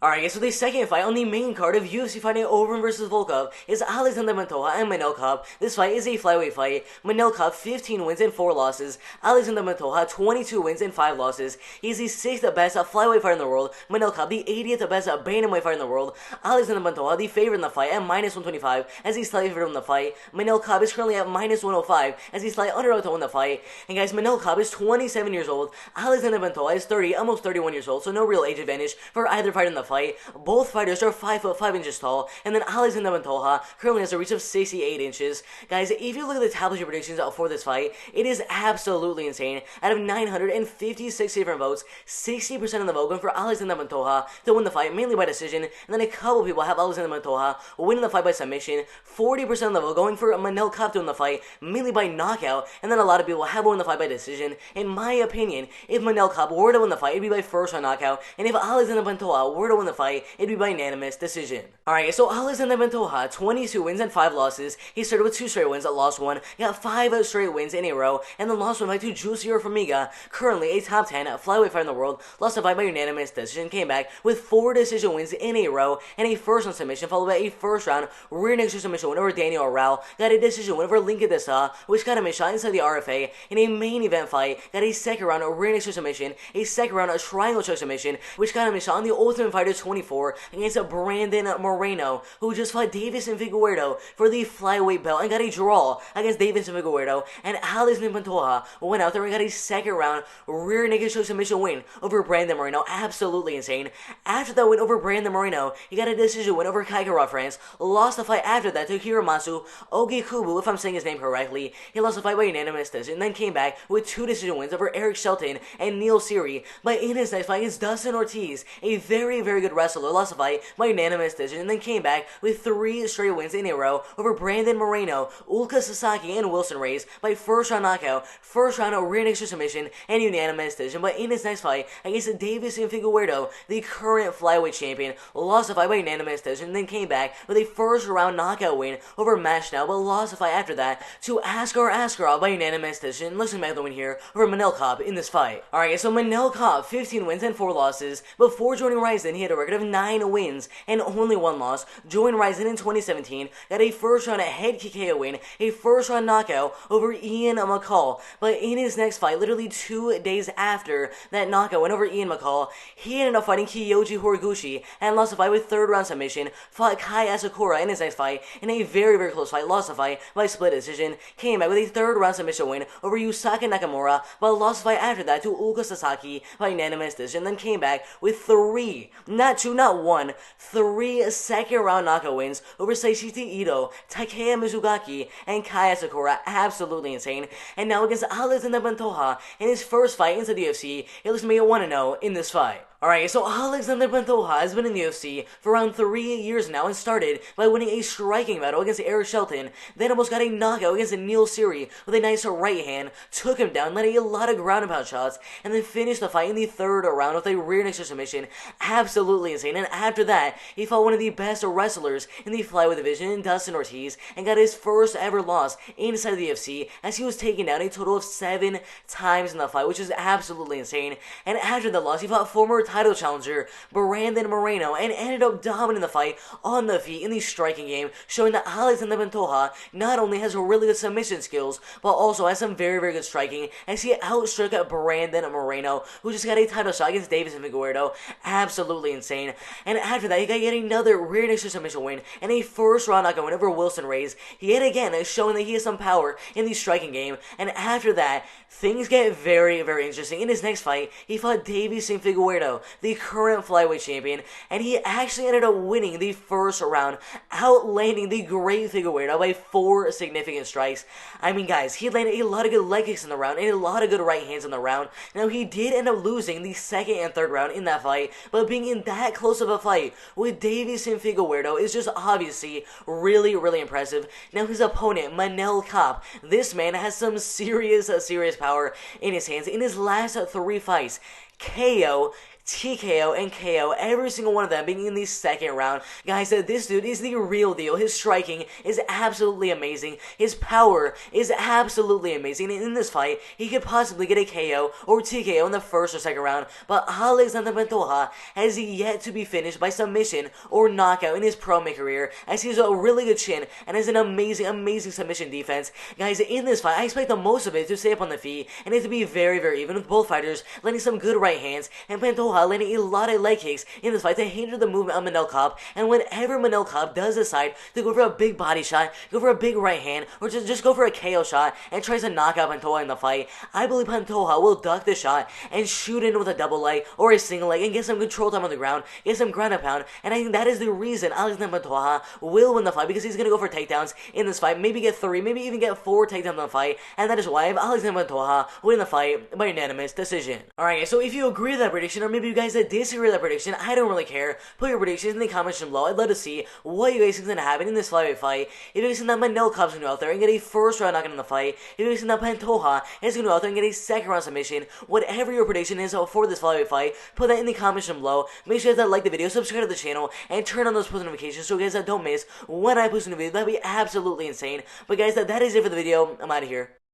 Alright guys, so the second fight on the main card of UFC fighting Overeem vs Volkov is Alexandre Pantoja and Manel Kape. This fight is a flyweight fight. Manel Kape 15 wins and 4 losses. Alexandre Pantoja 22 wins and 5 losses. He's the 6th best flyweight fighter in the world. Manel Kape the 80th best bantamweight fighter in the world. Alexandre Pantoja the favorite in the fight at -125 as he's slightly favored in the fight. Manel Kape is currently at -105 as he's slightly underdog to win the fight. And guys, Manel Kape is 27 years old. Alexandre Pantoja is 30, almost 31 years old, so no real age advantage for either fighter in the fight. Both fighters are 5'5" tall, and then Alexandre Pantoja currently has a reach of 68 inches. Guys, if you look at the tabloid predictions for this fight, it is absolutely insane. Out of 956 different votes, 60% of the vote going for Alexandre Pantoja to win the fight, mainly by decision, and then a couple people have Alexandre Pantoja winning the fight by submission. 40% of the vote going for Manel Kape to win the fight, mainly by knockout, and then a lot of people have won the fight by decision. In my opinion, if Manel Kape were to win the fight, it'd be by first round knockout, and if Alexandre Pantoja were to win the fight, it'd be by unanimous decision. Alright, so Alexandre Pantoja, 22 wins and 5 losses. He started with 2 straight wins, lost 1, got 5 straight wins in a row, and then lost 1 fight to Jussier Formiga, currently a top 10 flyweight fighter in the world. Lost a fight by unanimous decision, came back with 4 decision wins in a row, and a first round submission, followed by a first round rear naked submission win over Daniel Arau. Got a decision win over Lincoln Dessa, which got him a shot inside the RFA. In a main event fight, got a second round rear naked submission, a second round triangle choke submission, which got him a shot on the Ultimate Fighter 24 against Brandon Moreno, who just fought Deiveson Figueiredo for the flyweight belt and got a draw against Deiveson Figueiredo. And Alexandre Pantoja went out there and got a second round rear naked choke submission win over Brandon Moreno. Absolutely insane. After that win over Brandon Moreno, he got a decision win over Kaikara France. Lost the fight after that to Hiramatsu Ogikubu, if I'm saying his name correctly. He lost the fight by unanimous decision, then came back with 2 decision wins over Eric Shelton and Neil Seery. But in his next fight against Dustin Ortiz, a very, very good wrestler, lost the fight by unanimous decision, and then came back with 3 straight wins in a row over Brandon Moreno, Ulka Sasaki, and Wilson Reyes by first round knockout, first round rear naked submission, and unanimous decision. But in his next fight against Deiveson Figueiredo, the current flyweight champion, lost the fight by unanimous decision, then came back with a first round knockout win over Matt Schnell, but lost the fight after that to Askar Askarov by unanimous decision. Looking back the win here over Manel Kape in this fight. Alright, so Manel Kape, 15 wins and 4 losses. Before joining Ryzen, he had a record of 9 wins and only 1 loss. Joined Ryzen in 2017, got a first round head kick KO win, a first round knockout over Ian McCall. But in his next fight, literally 2 days after that knockout win over Ian McCall, he ended up fighting Kyoji Horiguchi and lost the fight with 3rd round submission. Fought Kai Asakura in his next fight in a very, very close fight, lost the fight by split decision. Came back with a 3rd round submission win over Yusaka Nakamura, but lost the fight after that to Ulka Sasaki by unanimous decision. Then came back with 3, not 2, not 1, 3 second round knockout wins over Seishita Ito, Takeya Mizugaki, and Kai Asakura. Absolutely insane. And now against Alexandre Pantoja in his first fight into the UFC, it looks to me a 1-0 in this fight. Alright, so Alexandre Pantoja has been in the UFC for around 3 years now and started by winning a striking battle against Eric Shelton, then almost got a knockout against Neil Seery with a nice right hand, took him down, led a lot of ground and pound shots, and then finished the fight in the 3rd round with a rear naked submission. Absolutely insane. And after that, he fought one of the best wrestlers in the flyweight division in Dustin Ortiz and got his first ever loss inside of the UFC as he was taken down a total of 7 times in the fight, which is absolutely insane. And after the loss, he fought former title challenger Brandon Moreno and ended up dominating the fight on the feet in the striking game, showing that Alexandre Pantoja not only has really good submission skills, but also has some very, very good striking as he outstruck Brandon Moreno, who just got a title shot against Deiveson Figueiredo. Absolutely insane. And after that, he got yet another rear naked submission win and a first round knockout win over Wilson Reyes, yet again showing that he has some power in the striking game. And after that, things get very, very interesting. In his next fight, he fought Deiveson Figueiredo, the current flyweight champion, and he actually ended up winning the first round, outlanding the great Figueiredo by 4 significant strikes. I mean, guys, he landed a lot of good leg kicks in the round and a lot of good right hands in the round. Now, he did end up losing the 2nd and 3rd round in that fight, but being in that close of a fight with Deiveson Figueiredo is just obviously really, really impressive. Now, his opponent, Manel Kape, this man has some serious power in his hands. In his last 3 fights, KO, TKO, and KO every single one of them being in the second round. Guys, this dude is the real deal. His striking is absolutely amazing. His power is absolutely amazing. And in this fight, he could possibly get a KO or TKO in the first or second round. But Alexandre Pantoja has yet to be finished by submission or knockout in his pro career, as he has a really good chin and has an amazing submission defense. Guys, in this fight, I expect the most of it to stay up on the feet and it to be very even, with both fighters landing some good right hands and Pantoja landing a lot of leg kicks in this fight to hinder the movement of Manel Kape. And whenever Manel Kape does decide to go for a big body shot, go for a big right hand, or just go for a KO shot and tries to knock out Pantoja in the fight, I believe Pantoja will duck the shot and shoot in with a double leg or a single leg and get some control time on the ground, get some ground and pound. And I think that is the reason Alexandre Pantoja will win the fight, because he's going to go for takedowns in this fight, maybe get 3, maybe even get 4 takedowns in the fight, and that is why I have Alexandre Pantoja win the fight by unanimous decision. Alright guys, so if you agree with that prediction, or maybe you guys disagree with that prediction, I don't really care. Put your predictions in the comments below. I'd love to see what you guys think is going to happen in this flyweight fight. If you guys think that Manel Kape's going to go out there and get a first round knockout in the fight, if you guys think that Pantoja is going to go out there and get a second round submission, whatever your prediction is for this flyweight fight, put that in the comments below. Make sure you guys like the video, subscribe to the channel, and turn on those post notifications so you guys don't miss when I post a new video. That'd be absolutely insane. But guys, that is it for the video. I'm out of here.